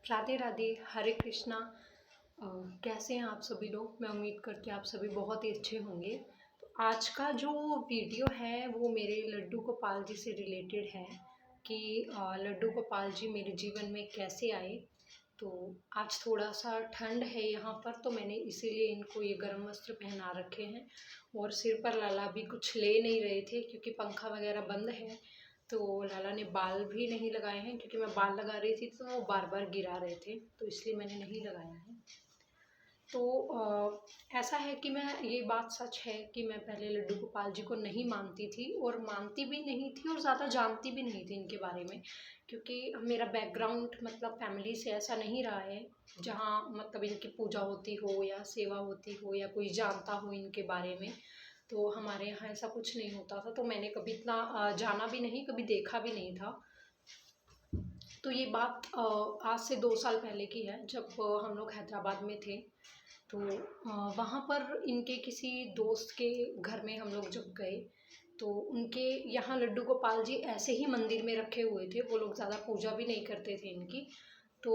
राधे राधे, हरे कृष्णा। अ, कैसे हैं आप सभी लोग? मैं उम्मीद करती हूँ आप सभी बहुत ही अच्छे होंगे। तो आज का जो वीडियो है वो मेरे लड्डू गोपाल जी से रिलेटेड है कि लड्डू गोपाल जी मेरे जीवन में कैसे आए। तो आज थोड़ा-सा ठंड है यहाँ पर, तो मैंने इसीलिए इनको ये गर्म वस्त्र पहना रखे हैं और सिर पर लाला भी कुछ ले नहीं रहे थे क्योंकि पंखा वगैरह बंद है। तो लाला ने बाल भी नहीं लगाए हैं क्योंकि मैं बाल लगा रही थी तो वो बार-बार गिरा रहे थे, तो इसलिए मैंने नहीं लगाया है। तो ऐसा है कि मैं ये बात सच है कि मैं पहले लड्डू गोपाल जी को नहीं मानती थी और मानती भी नहीं थी और ज़्यादा जानती भी नहीं थी इनके बारे में, क्योंकि मेरा बैकग्राउंड मतलब फैमिली से ऐसा नहीं रहा है जहाँ मतलब इनकी पूजा होती हो या सेवा होती हो या कोई जानता हो इनके बारे में। तो हमारे यहाँ ऐसा कुछ नहीं होता था, तो मैंने कभी इतना जाना भी नहीं, कभी देखा भी नहीं था। तो ये बात आज से 2 साल पहले की है, जब हम लोग हैदराबाद में थे। तो वहाँ पर इनके किसी दोस्त के घर में हम लोग जब गए, तो उनके यहाँ लड्डू गोपाल जी ऐसे ही मंदिर में रखे हुए थे, वो लोग ज़्यादा पूजा भी नहीं करते थे इनकी। तो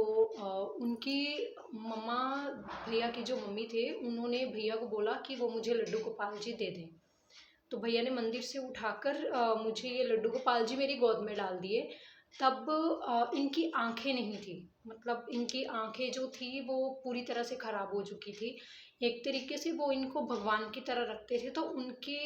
उनकी मम्मा, भैया की जो मम्मी थे, उन्होंने भैया को बोला कि वो मुझे लड्डू गोपाल जी दे दें। तो भैया ने मंदिर से उठाकर मुझे ये लड्डू गोपाल जी मेरी गोद में डाल दिए। तब इनकी आँखें नहीं थी, मतलब इनकी आँखें जो थी वो पूरी तरह से ख़राब हो चुकी थी। एक तरीके से वो इनको भगवान की तरह रखते थे, तो उनके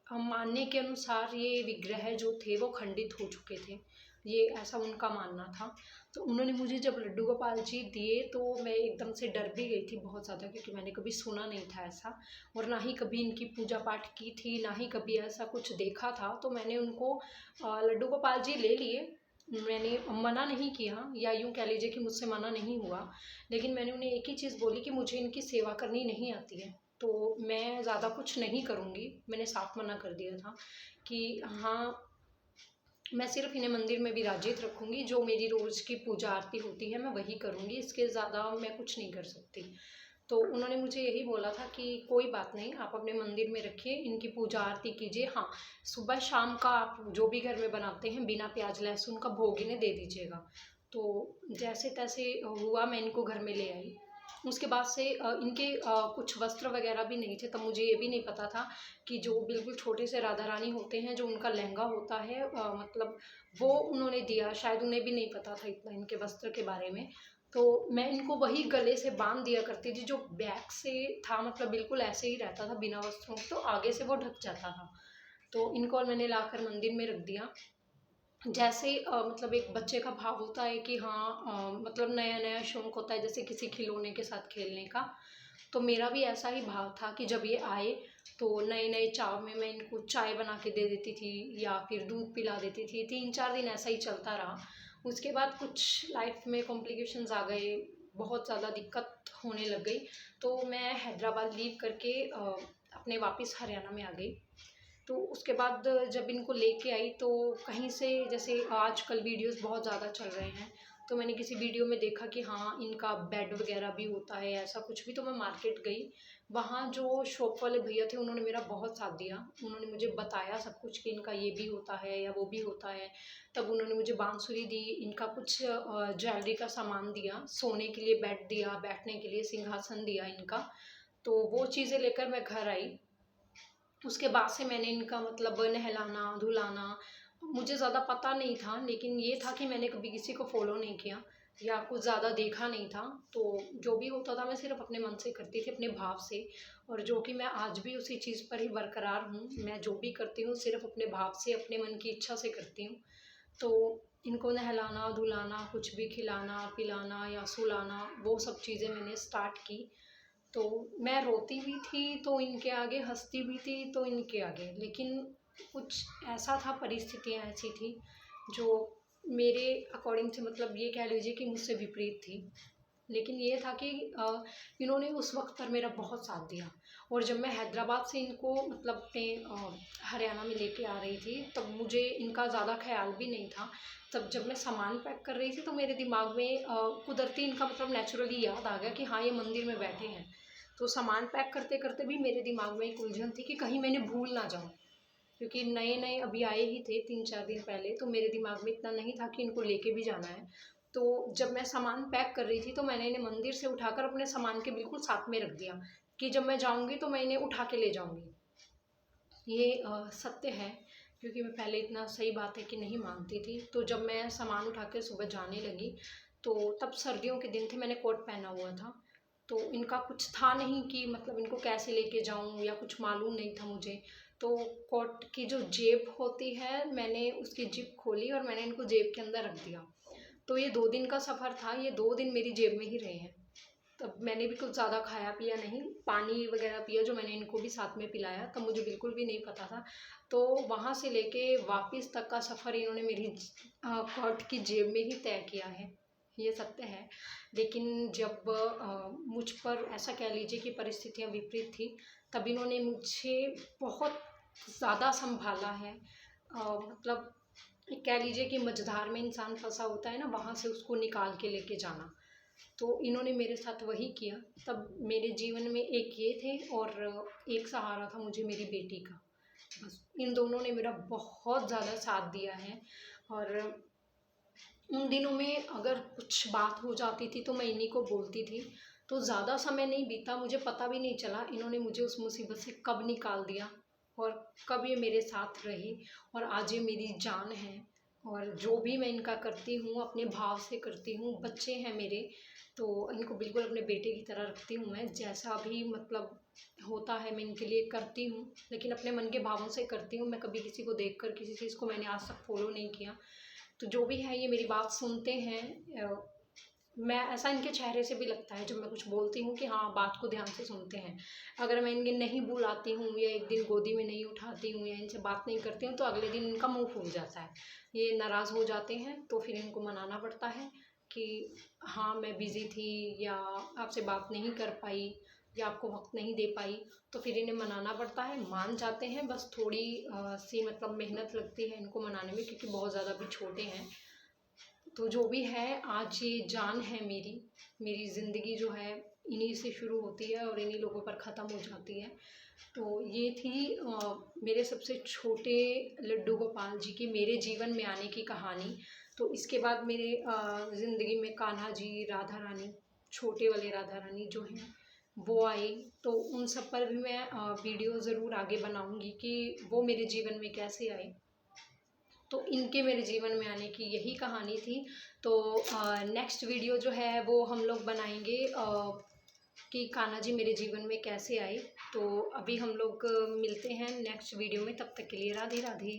मानने के अनुसार ये विग्रह जो थे वो खंडित हो चुके थे। ये ऐसा उनका मानना था। तो उन्होंने मुझे जब लड्डू गोपाल जी दिए तो मैं एकदम से डर भी गई थी बहुत ज़्यादा, क्योंकि मैंने कभी सुना नहीं था ऐसा और ना ही कभी इनकी पूजा पाठ की थी, ना ही कभी ऐसा कुछ देखा था। तो मैंने उनको लड्डू गोपाल जी ले लिए। मैंने मना नहीं किया, या यूँ कह लीजिए कि मुझसे मना नहीं हुआ, लेकिन मैंने उन्हें एक ही चीज़ बोली कि मुझे इनकी सेवा करनी नहीं आती है, तो मैं ज़्यादा कुछ नहीं करूँगी। मैंने साफ मना कर दिया था कि हाँ, मैं सिर्फ़ इन्हें मंदिर में विराजित रखूँगी, जो मेरी रोज़ की पूजा आरती होती है मैं वही करूँगी, इसके ज़्यादा मैं कुछ नहीं कर सकती। तो उन्होंने मुझे यही बोला था कि कोई बात नहीं, आप अपने मंदिर में रखिए, इनकी पूजा आरती कीजिए। हाँ, सुबह शाम का आप जो भी घर में बनाते हैं बिना प्याज लहसुन का भोग इन्हें दे दीजिएगा। तो जैसे-तैसे हुआ, मैं इनको घर में ले आई। उसके बाद से इनके कुछ वस्त्र वग़ैरह भी नहीं थे, तब मुझे ये भी नहीं पता था कि जो बिल्कुल छोटे से राधा रानी होते हैं, जो उनका लहंगा होता है, मतलब वो उन्होंने दिया, शायद उन्हें भी नहीं पता था इतना इनके वस्त्र के बारे में। तो मैं इनको वही गले से बाँध दिया करती थी, जो बैक से था, मतलब बिल्कुल ऐसे ही रहता था बिना वस्त्रों के, तो आगे से वो ढक जाता था। तो इनको मैंने लाकर मंदिर में रख दिया। जैसे मतलब एक बच्चे का भाव होता है कि हाँ, मतलब नया-नया शौक होता है जैसे किसी खिलौने के साथ खेलने का, तो मेरा भी ऐसा ही भाव था कि जब ये आए तो नए-नए चाव में मैं इनको चाय बना के दे देती थी या फिर दूध पिला देती थी। 3-4 दिन ऐसा ही चलता रहा। उसके बाद कुछ लाइफ़ में कॉम्प्लिकेशंस आ गए, बहुत ज़्यादा दिक्कत होने लग गई, तो मैं हैदराबाद लीव करके अपने वापस हरियाणा में आ गई। तो उसके बाद जब इनको लेके आई तो कहीं से, जैसे आजकल वीडियोज़ बहुत ज़्यादा चल रहे हैं, तो मैंने किसी वीडियो में देखा कि हाँ, इनका बेड वग़ैरह भी होता है, ऐसा कुछ भी। तो मैं मार्केट गई, वहाँ जो शॉप वाले भैया थे उन्होंने मेरा बहुत साथ दिया। उन्होंने मुझे बताया सब कुछ कि इनका ये भी होता है या वो भी होता है। तब उन्होंने मुझे बांसुरी दी, इनका कुछ ज्वेलरी का सामान दिया, सोने के लिए बेड दिया, बैठने के लिए सिंहासन दिया इनका। तो वो चीज़ें लेकर मैं घर आई। उसके बाद से मैंने इनका मतलब नहलाना, धुलाना, मुझे ज़्यादा पता नहीं था, लेकिन ये था कि मैंने कभी किसी को फ़ॉलो नहीं किया या कुछ ज़्यादा देखा नहीं था। तो जो भी होता था मैं सिर्फ़ अपने मन से करती थी, अपने भाव से, और जो कि मैं आज भी उसी चीज़ पर ही बरकरार हूँ। मैं जो भी करती हूँ सिर्फ़ अपने भाव से, अपने मन की इच्छा से करती हूँ। तो इनको नहलाना, धुलाना, कुछ भी खिलाना, पिलाना या सुलाना, वो सब चीज़ें मैंने स्टार्ट की। तो मैं रोती भी थी तो इनके आगे, हँसती भी थी तो इनके आगे। लेकिन कुछ ऐसा था, परिस्थितियाँ ऐसी थी जो मेरे अकॉर्डिंग से, मतलब ये कह लीजिए कि मुझसे विपरीत थी। लेकिन ये था कि इन्होंने उस वक़्त पर मेरा बहुत साथ दिया, और जब मैं हैदराबाद से इनको मतलब अपने हरियाणा में लेके आ रही थी, तब मुझे इनका ज़्यादा ख़्याल भी नहीं था। तब जब मैं सामान पैक कर रही थी तो मेरे दिमाग में कुदरती इनका मतलब नेचुरली याद आ गया कि हाँ, ये मंदिर में बैठे हैं। तो सामान पैक करते-करते भी मेरे दिमाग में एक उलझन थी कि कहीं मैंने भूल ना जाऊँ, क्योंकि नए-नए अभी आए ही थे 3-4 दिन पहले, तो मेरे दिमाग में इतना नहीं था कि इनको लेके भी जाना है। तो जब मैं सामान पैक कर रही थी तो मैंने इन्हें मंदिर से उठाकर अपने सामान के बिल्कुल साथ में रख दिया कि जब मैं जाऊँगी तो मैं इन्हें उठा के ले जाऊँगी। ये सत्य है, क्योंकि मैं पहले इतना सही बात है कि नहीं मानती थी। तो जब मैं सामान उठा के सुबह जाने लगी तो तब सर्दियों के दिन थे, मैंने कोट पहना हुआ था। तो इनका कुछ था नहीं कि मतलब इनको कैसे लेके जाऊँ या कुछ मालूम नहीं था मुझे। तो कोट की जो जेब होती है, मैंने उसकी जिप खोली और मैंने इनको जेब के अंदर रख दिया। तो ये 2 दिन का सफ़र था, ये 2 दिन मेरी जेब में ही रहे हैं। तब मैंने भी कुछ ज़्यादा खाया पिया नहीं, पानी वगैरह पिया जो मैंने इनको भी साथ में पिलाया, तब मुझे बिल्कुल भी नहीं पता था। तो वहाँ से लेके वापस तक का सफ़र इन्होंने मेरी कोट की जेब में ही तय किया है, ये सत्य है। लेकिन जब मुझ पर ऐसा कह लीजिए कि परिस्थितियाँ विपरीत थी, तब इन्होंने मुझे बहुत ज़्यादा सँभाला है। मतलब कह लीजिए कि मझधार में इंसान फँसा होता है ना, वहाँ से उसको निकाल के लेके जाना। तो इन्होंने मेरे साथ वही किया। तब मेरे जीवन में एक ये थे और एक सहारा था मुझे मेरी बेटी का। बस इन दोनों ने मेरा बहुत ज़्यादा साथ दिया है। और उन दिनों में अगर कुछ बात हो जाती थी तो मैं इन्हीं को बोलती थी। तो ज़्यादा समय नहीं बीता, मुझे पता भी नहीं चला इन्होंने मुझे उस मुसीबत से कब निकाल दिया और कब ये मेरे साथ रहे और आज ये मेरी जान है। और जो भी मैं इनका करती हूँ अपने भाव से करती हूँ। बच्चे हैं मेरे, तो इनको बिल्कुल अपने बेटे की तरह रखती हूँ मैं। जैसा भी मतलब होता है मैं इनके लिए करती हूँ, लेकिन अपने मन के भावों से करती हूँ। मैं कभी किसी को देखकर किसी चीज़ को मैंने आज तक फ़ॉलो नहीं किया। तो जो भी है ये मेरी बात सुनते हैं। मैं ऐसा इनके चेहरे से भी लगता है जब मैं कुछ बोलती हूँ कि हाँ, बात को ध्यान से सुनते हैं। अगर मैं इन्हें नहीं बुलाती हूँ या एक दिन गोदी में नहीं उठाती हूँ या इनसे बात नहीं करती हूँ तो अगले दिन इनका मुँह फूल जाता है। ये नाराज़ हो जाते हैं, तो फिर इनको मनाना पड़ता है कि हाँ, मैं बिज़ी थी या आपसे बात नहीं कर पाई या आपको वक़्त नहीं दे पाई। तो फिर इन्हें मनाना पड़ता है, मान जाते हैं। बस थोड़ी सी मतलब मेहनत लगती है इनको मनाने में, क्योंकि बहुत ज़्यादा अभी छोटे हैं। तो जो भी है, आज ये जान है मेरी। मेरी ज़िंदगी जो है इन्हीं से शुरू होती है और इन्हीं लोगों पर ख़त्म हो जाती है। तो ये थी मेरे सबसे छोटे लड्डू गोपाल जी की मेरे जीवन में आने की कहानी। तो इसके बाद मेरे ज़िंदगी में कान्हा जी, राधा रानी, छोटे वाले राधा रानी जो हैं वो आए। तो उन सब पर भी मैं वीडियो ज़रूर आगे बनाऊँगी कि वो मेरे जीवन में कैसे आए। तो इनके मेरे जीवन में आने की यही कहानी थी। तो नेक्स्ट वीडियो जो है वो हम लोग बनाएंगे कि कान्हा जी मेरे जीवन में कैसे आए। तो अभी हम लोग मिलते हैं नेक्स्ट वीडियो में, तब तक के लिए राधे राधे।